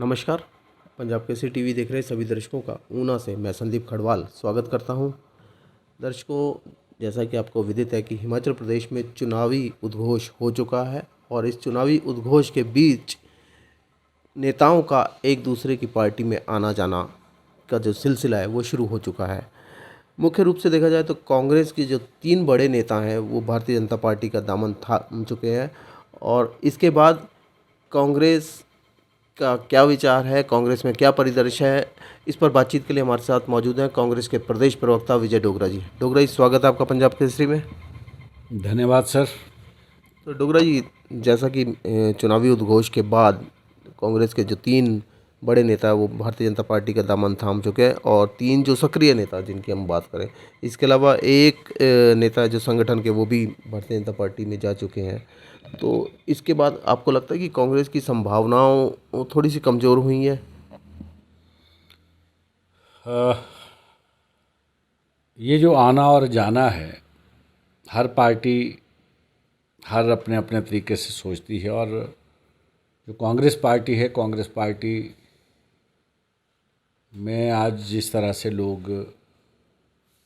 नमस्कार। पंजाब केसरी टीवी देख रहे सभी दर्शकों का ऊना से मैं संदीप खड़वाल स्वागत करता हूं। दर्शकों, जैसा कि आपको विदित है कि हिमाचल प्रदेश में चुनावी उद्घोष हो चुका है और इस चुनावी उद्घोष के बीच नेताओं का एक दूसरे की पार्टी में आना जाना का जो सिलसिला है वो शुरू हो चुका है। मुख्य रूप से देखा जाए तो कांग्रेस के जो 3 बड़े नेता हैं वो भारतीय जनता पार्टी का दामन थाम चुके हैं और इसके बाद कांग्रेस का क्या विचार है, कांग्रेस में क्या परिदृश्य है, इस पर बातचीत के लिए हमारे साथ मौजूद हैं कांग्रेस के प्रदेश प्रवक्ता विजय डोगरा जी। डोगरा जी, स्वागत है आपका पंजाब केसरी में। धन्यवाद सर। तो डोगरा जी, जैसा कि चुनावी उद्घोष के बाद कांग्रेस के जो 3 बड़े नेता हैं वो भारतीय जनता पार्टी का दामन थाम चुके हैं और 3 जो सक्रिय नेता जिनकी हम बात करें, इसके अलावा एक नेता जो संगठन के वो भी भारतीय जनता पार्टी में जा चुके हैं। तो इसके बाद आपको लगता है कि कांग्रेस की संभावनाओं थोड़ी सी कमज़ोर हुई हैं? ये जो आना और जाना है, हर पार्टी हर अपने अपने तरीके से सोचती है और जो कांग्रेस पार्टी है, कांग्रेस पार्टी में आज जिस तरह से लोग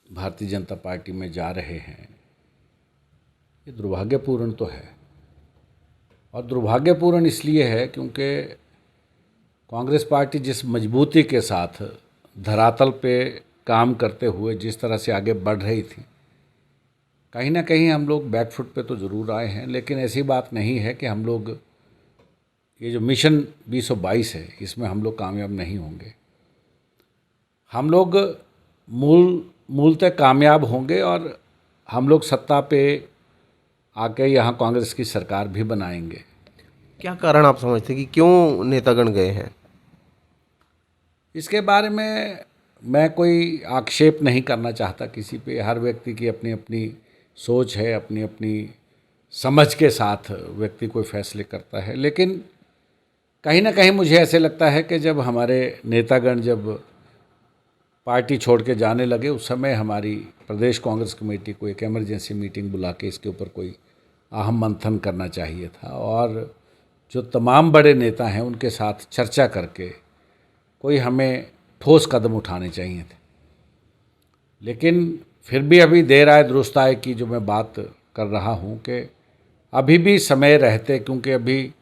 भारतीय जनता पार्टी में जा रहे हैं, ये दुर्भाग्यपूर्ण तो है। और दुर्भाग्यपूर्ण इसलिए है क्योंकि कांग्रेस पार्टी जिस मजबूती के साथ धरातल पे काम करते हुए जिस तरह से आगे बढ़ रही थी, कहीं ना कहीं हम लोग बैकफुट पे तो ज़रूर आए हैं, लेकिन ऐसी बात नहीं है कि हम लोग ये जो मिशन 2022 है इसमें हम लोग कामयाब नहीं होंगे। हम लोग मूलतः कामयाब होंगे और हम लोग सत्ता पे आके यहाँ कांग्रेस की सरकार भी बनाएंगे। क्या कारण आप समझते हैं कि क्यों नेतागण गए हैं? इसके बारे में मैं कोई आक्षेप नहीं करना चाहता किसी पे। हर व्यक्ति की अपनी अपनी सोच है, अपनी अपनी समझ के साथ व्यक्ति कोई फैसले करता है। लेकिन कहीं ना कहीं मुझे ऐसे लगता है कि जब हमारे नेतागण जब पार्टी छोड़ के जाने लगे, उस समय हमारी प्रदेश कांग्रेस कमेटी को एक इमरजेंसी मीटिंग बुला के इसके ऊपर कोई अहम मंथन करना चाहिए था और जो तमाम बड़े नेता हैं उनके साथ चर्चा करके कोई हमें ठोस कदम उठाने चाहिए थे। लेकिन फिर भी अभी देर आए दुरुस्त आए की जो मैं बात कर रहा हूँ कि अभी भी समय रहते, क्योंकि अभी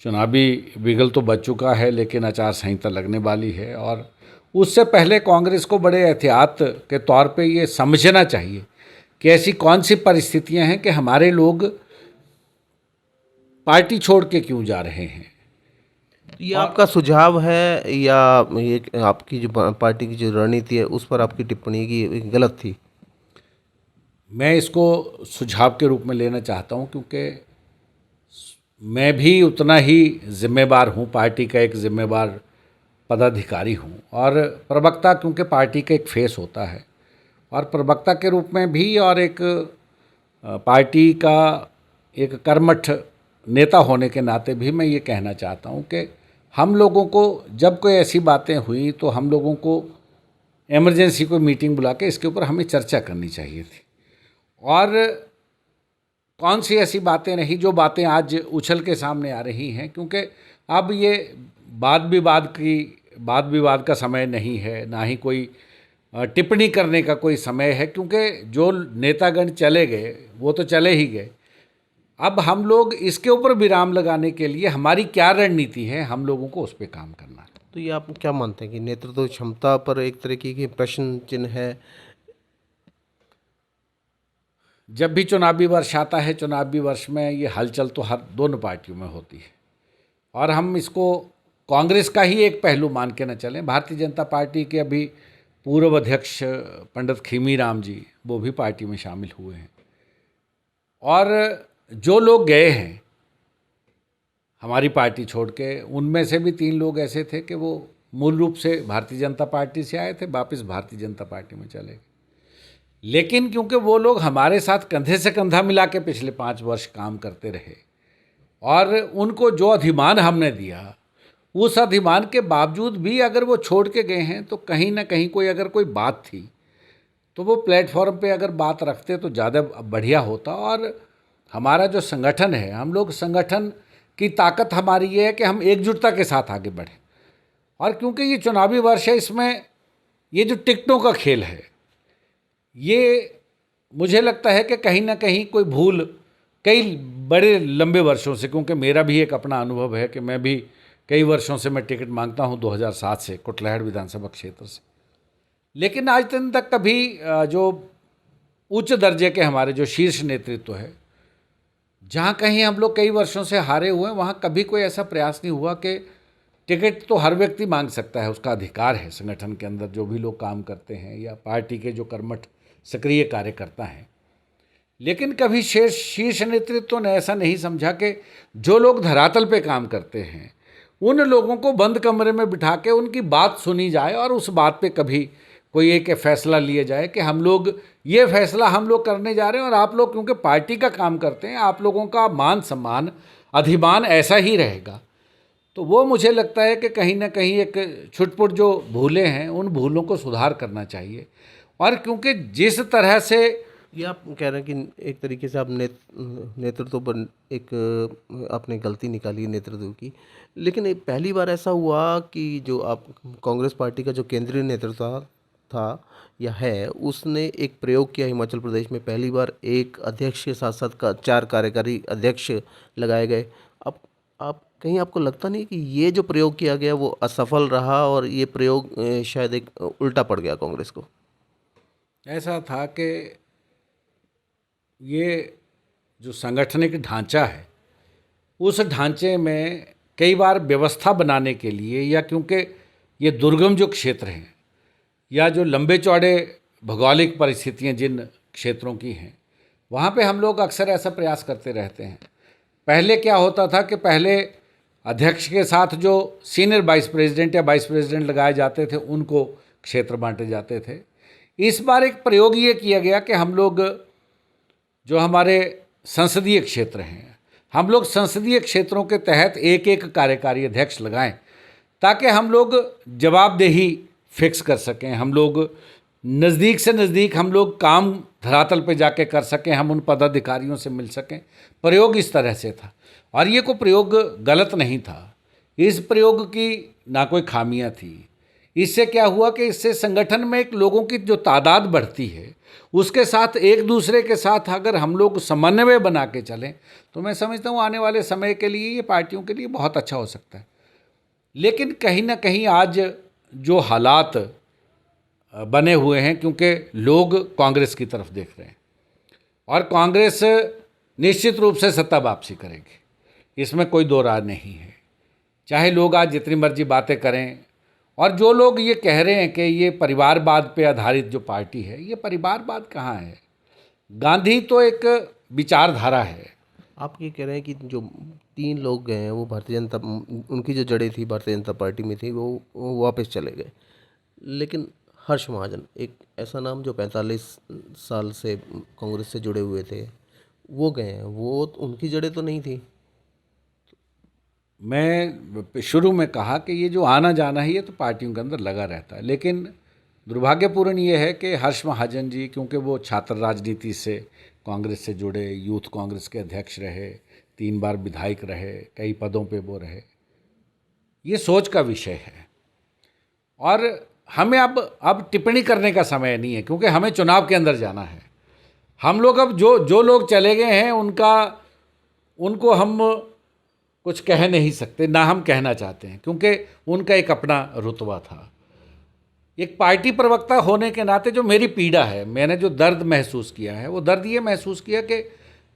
चुनावी बिगल तो बच चुका है लेकिन आचार संहिता लगने वाली है और उससे पहले कांग्रेस को बड़े एहतियात के तौर पे ये समझना चाहिए कि ऐसी कौन सी परिस्थितियां हैं कि हमारे लोग पार्टी छोड़ के क्यों जा रहे हैं। ये आपका सुझाव है या ये आपकी जो पार्टी की जो रणनीति है उस पर आपकी टिप्पणी की गलत थी? मैं इसको सुझाव के रूप में लेना चाहता हूं क्योंकि मैं भी उतना ही जिम्मेवार हूं, पार्टी का एक जिम्मेवार पदाधिकारी हूं और प्रवक्ता, क्योंकि पार्टी का एक फेस होता है और प्रवक्ता के रूप में भी और एक पार्टी का एक कर्मठ नेता होने के नाते भी मैं ये कहना चाहता हूँ कि हम लोगों को जब कोई ऐसी बातें हुई तो हम लोगों को इमरजेंसी को मीटिंग बुला के इसके ऊपर हमें चर्चा करनी चाहिए थी। और कौन सी ऐसी बातें रही जो बातें आज उछल के सामने आ रही हैं, क्योंकि अब ये वाद विवाद का समय नहीं है, ना ही कोई टिप्पणी करने का कोई समय है, क्योंकि जो नेतागण चले गए वो तो चले ही गए। अब हम लोग इसके ऊपर विराम लगाने के लिए हमारी क्या रणनीति है, हम लोगों को उस पर काम करना है। तो ये आप क्या मानते हैं कि नेतृत्व क्षमता पर एक तरीके की प्रश्न चिन्ह है? जब भी चुनावी वर्ष आता है, चुनावी वर्ष में ये हलचल तो हर दोनों पार्टियों में होती है और हम इसको कांग्रेस का ही एक पहलू मान के न चलें। भारतीय जनता पार्टी के अभी पूर्व अध्यक्ष पंडित खीमीराम जी वो भी पार्टी में शामिल हुए हैं और जो लोग गए हैं हमारी पार्टी छोड़ के, उनमें से भी 3 लोग ऐसे थे कि वो मूल रूप से भारतीय जनता पार्टी से आए थे, वापस भारतीय जनता पार्टी में चले गए। लेकिन क्योंकि वो लोग हमारे साथ कंधे से कंधा मिला के पिछले 5 वर्ष काम करते रहे और उनको जो अधिमान हमने दिया, उस अधिमान के बावजूद भी अगर वो छोड़ के गए हैं तो कहीं ना कहीं कोई अगर कोई बात थी तो वो प्लेटफॉर्म पे अगर बात रखते तो ज़्यादा बढ़िया होता। और हमारा जो संगठन है, हम लोग संगठन की ताकत हमारी ये है कि हम एकजुटता के साथ आगे बढ़ें। और क्योंकि ये चुनावी वर्ष है, इसमें ये जो टिकटों का खेल है, ये मुझे लगता है कि कहीं ना कहीं कोई भूल कई बड़े लंबे वर्षों से, क्योंकि मेरा भी एक अपना अनुभव है कि मैं भी कई वर्षों से मैं टिकट मांगता हूं 2007 से कुटलहड़ विधानसभा क्षेत्र से, लेकिन आज दिन तक कभी जो उच्च दर्जे के हमारे जो शीर्ष नेतृत्व है, जहाँ कहीं हम लोग कई वर्षों से हारे हुए हैं, वहाँ कभी कोई ऐसा प्रयास नहीं हुआ कि टिकट तो हर व्यक्ति मांग सकता है, उसका अधिकार है संगठन के अंदर जो भी लोग काम करते हैं या पार्टी के जो कर्मठ सक्रिय कार्यकर्ता हैं। लेकिन कभी शीर्ष नेतृत्व ने ऐसा नहीं समझा कि जो लोग धरातल पे काम करते हैं उन लोगों को बंद कमरे में बिठा के उनकी बात सुनी जाए और उस बात पे कभी कोई एक फैसला लिया जाए कि हम लोग ये फैसला हम लोग करने जा रहे हैं और आप लोग क्योंकि पार्टी का काम करते हैं, आप लोगों का मान सम्मान अधिमान ऐसा ही रहेगा। तो वो मुझे लगता है कि कहीं ना कहीं एक छुटपुट जो भूलें हैं उन भूलों को सुधार करना चाहिए। और क्योंकि जिस तरह से ये आप कह रहे हैं कि एक तरीके से आप नेतृत्व पर एक आपने गलती निकाली है नेतृत्व की, लेकिन एक पहली बार ऐसा हुआ कि जो आप कांग्रेस पार्टी का जो केंद्रीय नेतृत्व था या है, उसने एक प्रयोग किया हिमाचल प्रदेश में। पहली बार एक अध्यक्ष के साथ साथ 4 कार्यकारी अध्यक्ष लगाए गए। अब आप कहीं आपको लगता नहीं कि ये जो प्रयोग किया गया वो असफल रहा और ये प्रयोग शायद एक उल्टा पड़ गया कांग्रेस को? ऐसा था कि ये जो सांगठनिक ढांचा है उस ढांचे में कई बार व्यवस्था बनाने के लिए या क्योंकि ये दुर्गम जो क्षेत्र हैं या जो लंबे चौड़े भौगोलिक परिस्थितियां जिन क्षेत्रों की हैं, वहाँ पे हम लोग अक्सर ऐसा प्रयास करते रहते हैं। पहले क्या होता था कि पहले अध्यक्ष के साथ जो सीनियर वाइस प्रेसिडेंट या वाइस प्रेसिडेंट लगाए जाते थे उनको क्षेत्र बांटे जाते थे। इस बार एक प्रयोग ये किया गया कि हम लोग जो हमारे संसदीय क्षेत्र हैं, हम लोग संसदीय क्षेत्रों के तहत एक एक कार्यकारी अध्यक्ष लगाएं ताकि हम लोग जवाबदेही फिक्स कर सकें, हम लोग नज़दीक से नज़दीक हम लोग काम धरातल पे जाके कर सकें, हम उन पदाधिकारियों से मिल सकें। प्रयोग इस तरह से था और ये कोई प्रयोग गलत नहीं था। इस प्रयोग की ना कोई खामियां थी। इससे क्या हुआ कि इससे संगठन में एक लोगों की जो तादाद बढ़ती है उसके साथ एक दूसरे के साथ अगर हम लोग समन्वय बना के चलें तो मैं समझता हूँ आने वाले समय के लिए ये पार्टियों के लिए बहुत अच्छा हो सकता है। लेकिन कहीं ना कहीं आज जो हालात बने हुए हैं, क्योंकि लोग कांग्रेस की तरफ देख रहे हैं और कांग्रेस निश्चित रूप से सत्ता वापसी करेगी, इसमें कोई दो राय नहीं है। चाहे लोग आज जितनी मर्जी बातें करें और जो लोग ये कह रहे हैं कि ये परिवारवाद पे आधारित जो पार्टी है, ये परिवारवाद कहाँ है? गांधी तो एक विचारधारा है। आप ये कह रहे हैं कि जो 3 लोग गए हैं वो भारतीय जनता, उनकी जो जड़ें थी भारतीय जनता पार्टी में थी, वो वापस चले गए। लेकिन हर्ष महाजन एक ऐसा नाम जो 45 साल से कांग्रेस से जुड़े हुए थे, वो गए हैं, वो उनकी जड़ें तो नहीं थी। मैं शुरू में कहा कि ये जो आना जाना है ये तो पार्टियों के अंदर लगा रहता है, लेकिन दुर्भाग्यपूर्ण ये है कि हर्ष महाजन जी, क्योंकि वो छात्र राजनीति से कांग्रेस से जुड़े, यूथ कांग्रेस के अध्यक्ष रहे, 3 बार विधायक रहे, कई पदों पे वो रहे, ये सोच का विषय है। और हमें अब टिप्पणी करने का समय नहीं है, क्योंकि हमें चुनाव के अंदर जाना है। हम लोग अब जो लोग चले गए हैं उनको हम कुछ कह नहीं सकते, ना हम कहना चाहते हैं, क्योंकि उनका एक अपना रुतबा था। एक पार्टी प्रवक्ता होने के नाते जो मेरी पीड़ा है, मैंने जो दर्द महसूस किया है, वो दर्द ये महसूस किया कि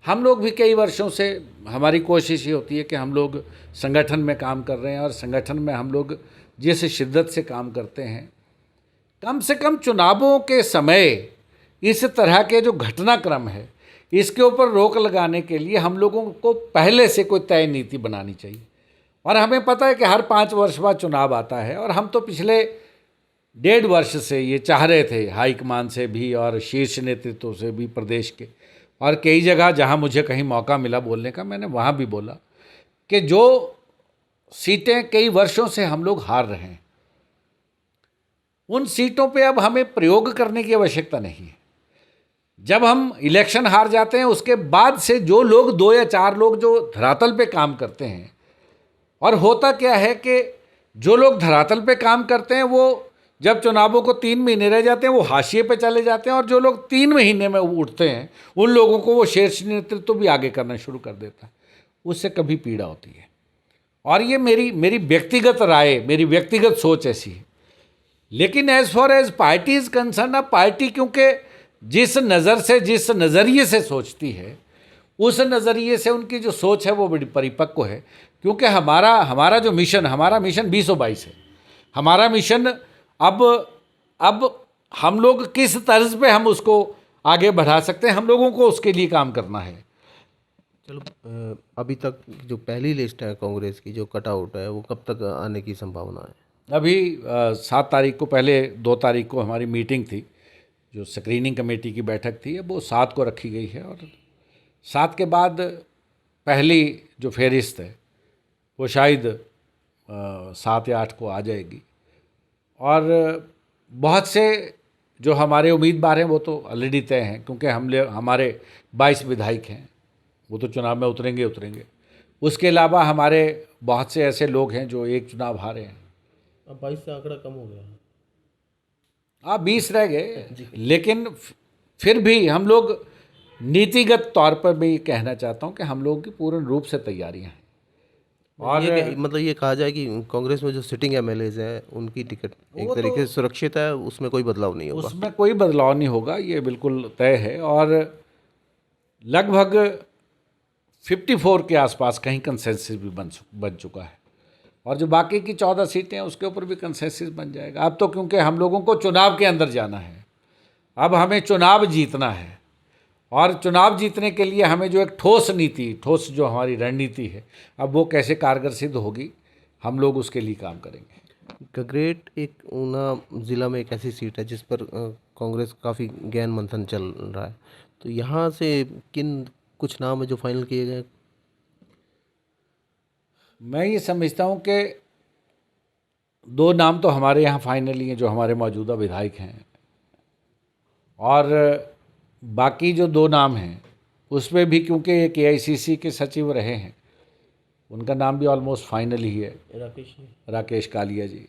हम लोग भी कई वर्षों से हमारी कोशिश ये होती है कि हम लोग संगठन में काम कर रहे हैं और संगठन में हम लोग जिस शिद्दत से काम करते हैं, कम से कम चुनावों के समय इस तरह के जो घटनाक्रम है इसके ऊपर रोक लगाने के लिए हम लोगों को पहले से कोई तय नीति बनानी चाहिए। और हमें पता है कि हर 5 वर्ष बाद चुनाव आता है और हम तो पिछले 1.5 वर्ष से ये चाह रहे थे, हाईकमान से भी और शीर्ष नेतृत्व से भी प्रदेश के, और कई जगह जहां मुझे कहीं मौका मिला बोलने का मैंने वहां भी बोला कि जो सीटें कई वर्षों से हम लोग हार रहे हैं उन सीटों पे अब हमें प्रयोग करने की आवश्यकता नहीं है। जब हम इलेक्शन हार जाते हैं उसके बाद से जो लोग 2 या 4 लोग जो धरातल पे काम करते हैं, और होता क्या है कि जो लोग धरातल पे काम करते हैं वो जब चुनावों को 3 महीने रह जाते हैं वो हाशिए पे चले जाते हैं, और जो लोग 3 महीने में उठते हैं उन लोगों को वो शीर्ष नेतृत्व भी आगे करना शुरू कर देता है। उससे कभी पीड़ा होती है। और ये मेरी व्यक्तिगत राय, मेरी व्यक्तिगत सोच ऐसी है। लेकिन as far as party is concerned, अब पार्टी क्योंकि जिस नज़र से, जिस नज़रिए से सोचती है, उस नज़रिए से उनकी जो सोच है वो बड़ी परिपक्व है। क्योंकि हमारा जो मिशन, हमारा मिशन 2022 है। हमारा मिशन अब हम लोग किस तर्ज पे हम उसको आगे बढ़ा सकते हैं, हम लोगों को उसके लिए काम करना है। चलो अभी तक जो पहली लिस्ट है कांग्रेस की जो कटआउट है वो कब तक आने की संभावना है? अभी 7 तारीख को, पहले 2 तारीख को हमारी मीटिंग थी, जो स्क्रीनिंग कमेटी की बैठक थी, वो 7 को रखी गई है, और 7 के बाद पहली जो फहरिस्त है वो शायद 7 या 8 को आ जाएगी। और बहुत से जो हमारे उम्मीदवार हैं वो तो ऑलरेडी तय हैं, क्योंकि हमारे 22 विधायक हैं, वो तो चुनाव में उतरेंगे। उसके अलावा हमारे बहुत से ऐसे लोग हैं जो एक चुनाव हारे हैं। अब 22 से आंकड़ा कम हो गया है। हाँ, 20 रह गए, लेकिन फिर भी हम लोग नीतिगत तौर पर मैं ये कहना चाहता हूँ कि हम लोगों की पूर्ण रूप से तैयारियां हैं। और मतलब ये कहा जाए कि कांग्रेस में जो सिटिंग एमएलएज हैं उनकी टिकट एक तरीके से सुरक्षित है, उसमें कोई बदलाव नहीं होगा। उसमें कोई बदलाव नहीं होगा, ये बिल्कुल तय है। और लगभग 54 के आसपास कहीं कंसेंसस भी बन चुका है, और जो बाकी की 14 सीटें हैं उसके ऊपर भी कंसेंसस बन जाएगा। अब तो क्योंकि हम लोगों को चुनाव के अंदर जाना है, अब हमें चुनाव जीतना है, और चुनाव जीतने के लिए हमें जो एक ठोस जो हमारी रणनीति है, अब वो कैसे कारगर सिद्ध होगी, हम लोग उसके लिए काम करेंगे। गगरेट एक ऊना ज़िला में एक ऐसी सीट है जिस पर कांग्रेस काफ़ी ज्ञान मंथन चल रहा है, तो यहाँ से किन कुछ नाम है जो फाइनल किए गए? मैं ये समझता हूँ कि 2 नाम तो हमारे यहाँ फाइनल ही हैं, जो हमारे मौजूदा विधायक हैं, और बाकी जो 2 नाम हैं उसमें भी क्योंकि एक एआईसीसी के सचिव रहे हैं, उनका नाम भी ऑलमोस्ट फाइनल ही है, राकेश कालिया जी,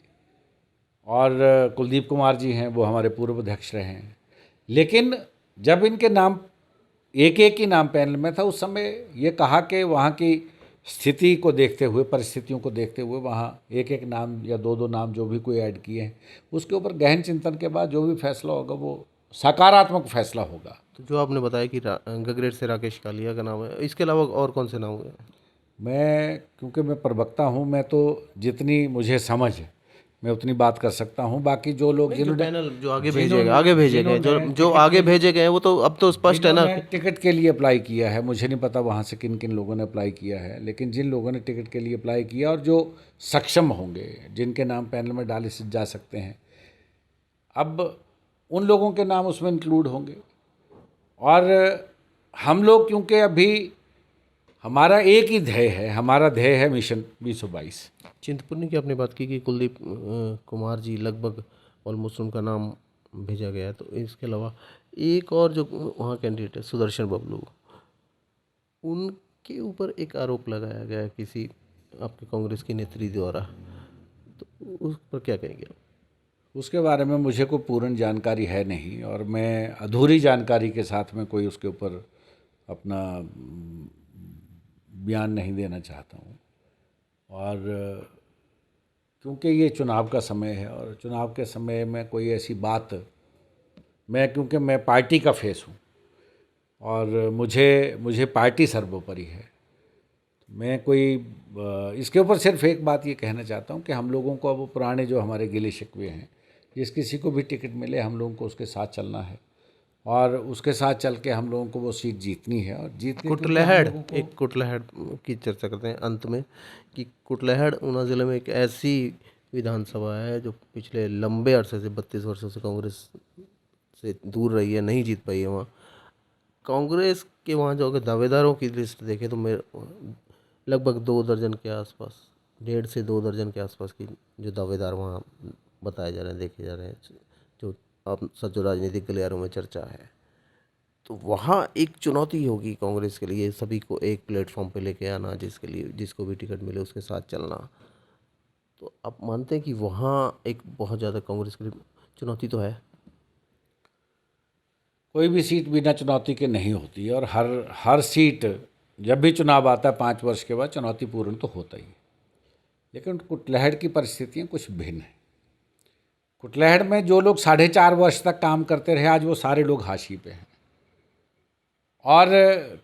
और कुलदीप कुमार जी हैं, वो हमारे पूर्व अध्यक्ष रहे हैं। लेकिन जब इनके नाम एक ही नाम पैनल में था, उस समय ये कहा कि वहाँ की स्थिति को देखते हुए, परिस्थितियों को देखते हुए, वहाँ एक नाम या 2 नाम जो भी कोई ऐड किए हैं, उसके ऊपर गहन चिंतन के बाद जो भी फैसला होगा वो सकारात्मक फैसला होगा। तो जो आपने बताया कि गगरेट से राकेश कालिया का नाम है, इसके अलावा और कौन से नाम हैं? मैं क्योंकि मैं प्रवक्ता हूँ, मैं तो जितनी मुझे समझ है मैं उतनी बात कर सकता हूँ। बाकी जो लोग पैनल जो आगे भेजे गए जो आगे भेजे गए वो तो अब तो स्पष्ट है ना। टिकट के लिए अप्लाई किया है, मुझे नहीं पता वहाँ से किन किन लोगों ने अप्लाई किया है, लेकिन जिन लोगों ने टिकट के लिए अप्लाई किया और जो सक्षम होंगे, जिनके नाम पैनल में डाले जा सकते हैं, अब उन लोगों के नाम उसमें इंक्लूड होंगे। और हम लोग क्योंकि अभी हमारा एक ही ध्येय है, हमारा ध्येय है मिशन 2022। चिंतपूर्णी की आपने बात की कि कुलदीप कुमार जी लगभग ऑलमोस्ट उनका नाम भेजा गया है, तो इसके अलावा एक और जो वहाँ कैंडिडेट है सुदर्शन बबलू, उनके ऊपर एक आरोप लगाया गया है किसी आपके कांग्रेस की नेत्री द्वारा, तो उस पर क्या कहेंगे आप? उसके बारे में मुझे कोई पूर्ण जानकारी है नहीं, और मैं अधूरी जानकारी के साथ में कोई उसके ऊपर अपना बयान नहीं देना चाहता हूँ। और क्योंकि ये चुनाव का समय है, और चुनाव के समय में कोई ऐसी बात, क्योंकि मैं पार्टी का फेस हूँ और मुझे पार्टी सर्वोपरि है, मैं कोई इसके ऊपर सिर्फ एक बात ये कहना चाहता हूँ कि हम लोगों को अब पुराने जो हमारे गिले शिकवे हैं, जिस किसी को भी टिकट मिले हम लोगों को उसके साथ चलना है, और उसके साथ चल के हम लोगों को वो सीट जीतनी है। और कुटलहड़ की चर्चा करते हैं अंत में कि कुटलहड़ ऊना ज़िले में एक ऐसी विधानसभा है जो पिछले लंबे अरसे से 32 वर्षों से कांग्रेस से दूर रही है, नहीं जीत पाई है। वहाँ कांग्रेस के वहाँ जो अगर दावेदारों की लिस्ट देखें तो मेरे लगभग 2 दर्जन के आसपास, 1.5 से 2 दर्जन के आसपास की जो दावेदार वहाँ बताए जा रहे हैं, देखे जा रहे हैं, जो आप सचो राजनीतिक गलियारों में चर्चा है, तो वहाँ एक चुनौती होगी कांग्रेस के लिए सभी को एक प्लेटफॉर्म पे लेके आना, जिसके लिए जिसको भी टिकट मिले उसके साथ चलना। तो आप मानते हैं कि वहाँ एक बहुत ज़्यादा कांग्रेस के लिए चुनौती तो है? कोई भी सीट बिना चुनौती के नहीं होती और हर सीट जब भी चुनाव आता है 5 वर्ष के बाद चुनौतीपूर्ण तो होता ही है। लेकिन कुटलैहड़ की परिस्थितियाँ कुछ भिन्न हैं। कुटलैहड़ में जो लोग 4.5 वर्ष तक काम करते रहे, आज वो सारे लोग हाशिए पे हैं। और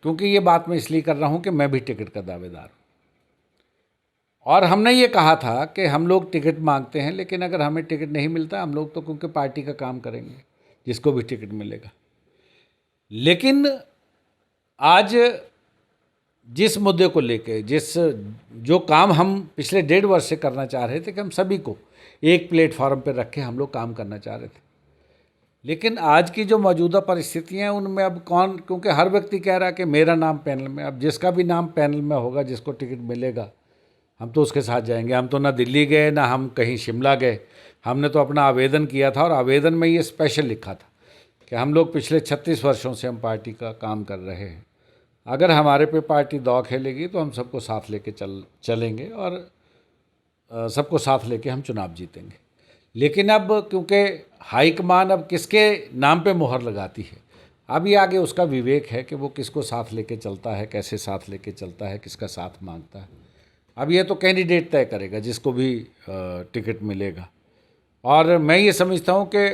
क्योंकि ये बात मैं इसलिए कर रहा हूँ कि मैं भी टिकट का दावेदार हूँ और हमने ये कहा था कि हम लोग टिकट मांगते हैं, लेकिन अगर हमें टिकट नहीं मिलता हम लोग तो क्योंकि पार्टी का काम करेंगे जिसको भी टिकट मिलेगा। लेकिन आज जिस मुद्दे को लेके जो काम हम पिछले 1.5 वर्ष से करना चाह रहे थे कि हम सभी को एक प्लेटफॉर्म पर रख के हम लोग काम करना चाह रहे थे, लेकिन आज की जो मौजूदा परिस्थितियाँ हैं उनमें अब कौन, क्योंकि हर व्यक्ति कह रहा है कि मेरा नाम पैनल में, अब जिसका भी नाम पैनल में होगा, जिसको टिकट मिलेगा हम तो उसके साथ जाएंगे। हम तो ना दिल्ली गए ना हम कहीं शिमला गए, हमने तो अपना आवेदन किया था और आवेदन में ये स्पेशल लिखा था कि हम लोग पिछले 36 वर्षों से हम पार्टी का काम कर रहे हैं, अगर हमारे पे पार्टी दांव खेलेगी तो हम सबको साथ लेके चलेंगे और सबको साथ लेके हम चुनाव जीतेंगे। लेकिन अब क्योंकि हाईकमान अब किसके नाम पे मोहर लगाती है, अब ये आगे उसका विवेक है कि वो किसको साथ लेके चलता है, कैसे साथ लेके चलता है, किसका साथ मांगता है। अब ये तो कैंडिडेट तय करेगा जिसको भी टिकट मिलेगा। और मैं ये समझता हूँ कि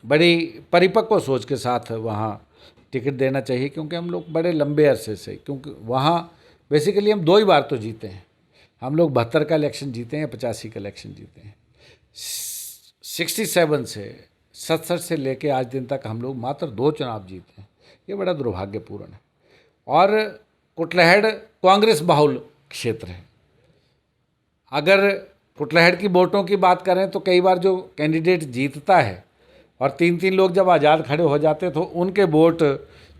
बड़ी परिपक्व सोच के साथ वहाँ टिकट देना चाहिए, क्योंकि हम लोग बड़े लंबे अरसे से, क्योंकि वहाँ बेसिकली हम 2 ही बार तो जीते हैं। हम लोग 72 का इलेक्शन जीते हैं, 85 का इलेक्शन जीते हैं। 67 से 67 से लेके आज दिन तक हम लोग मात्र 2 चुनाव जीते हैं। ये बड़ा दुर्भाग्यपूर्ण है। और कुटलैहड़ कांग्रेस बहुल क्षेत्र है। अगर कुटलैहड़ की वोटों की बात करें तो कई बार जो कैंडिडेट जीतता है और 3-3 लोग जब आज़ाद खड़े हो जाते तो उनके वोट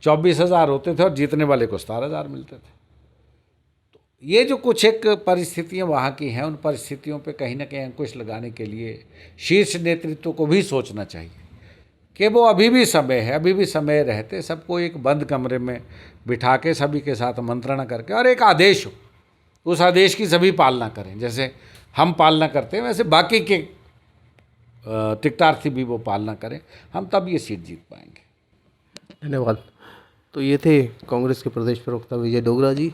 24,000 होते थे और जीतने वाले को 17,000 मिलते थे। तो ये जो कुछ एक परिस्थितियाँ वहाँ की हैं, उन परिस्थितियों पे कहीं ना कहीं अंकुश लगाने के लिए शीर्ष नेतृत्व को भी सोचना चाहिए कि वो अभी भी समय है, अभी भी समय रहते सबको एक बंद कमरे में बिठा के सभी के साथ मंत्रणा करके और एक आदेश हो, उस आदेश की सभी पालना करें। जैसे हम पालना करते हैं वैसे बाकी के टिकटार्थी भी वो पालना करें, हम तब ये सीट जीत पाएंगे। धन्यवाद। तो ये थे कांग्रेस के प्रदेश प्रवक्ता विजय डोगरा जी,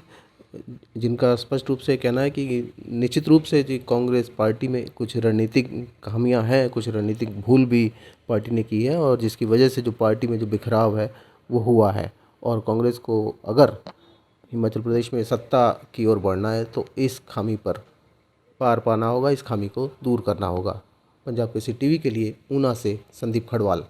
जिनका स्पष्ट रूप से कहना है कि निश्चित रूप से जी कांग्रेस पार्टी में कुछ रणनीतिक खामियां हैं, कुछ रणनीतिक भूल भी पार्टी ने की है और जिसकी वजह से जो पार्टी में जो बिखराव है वो हुआ है। और कांग्रेस को अगर हिमाचल प्रदेश में सत्ता की ओर बढ़ना है तो इस खामी पर पार पाना होगा, इस खामी को दूर करना होगा। पंजाब केसरी टीवी के लिए ऊना से संदीप खड़वाल।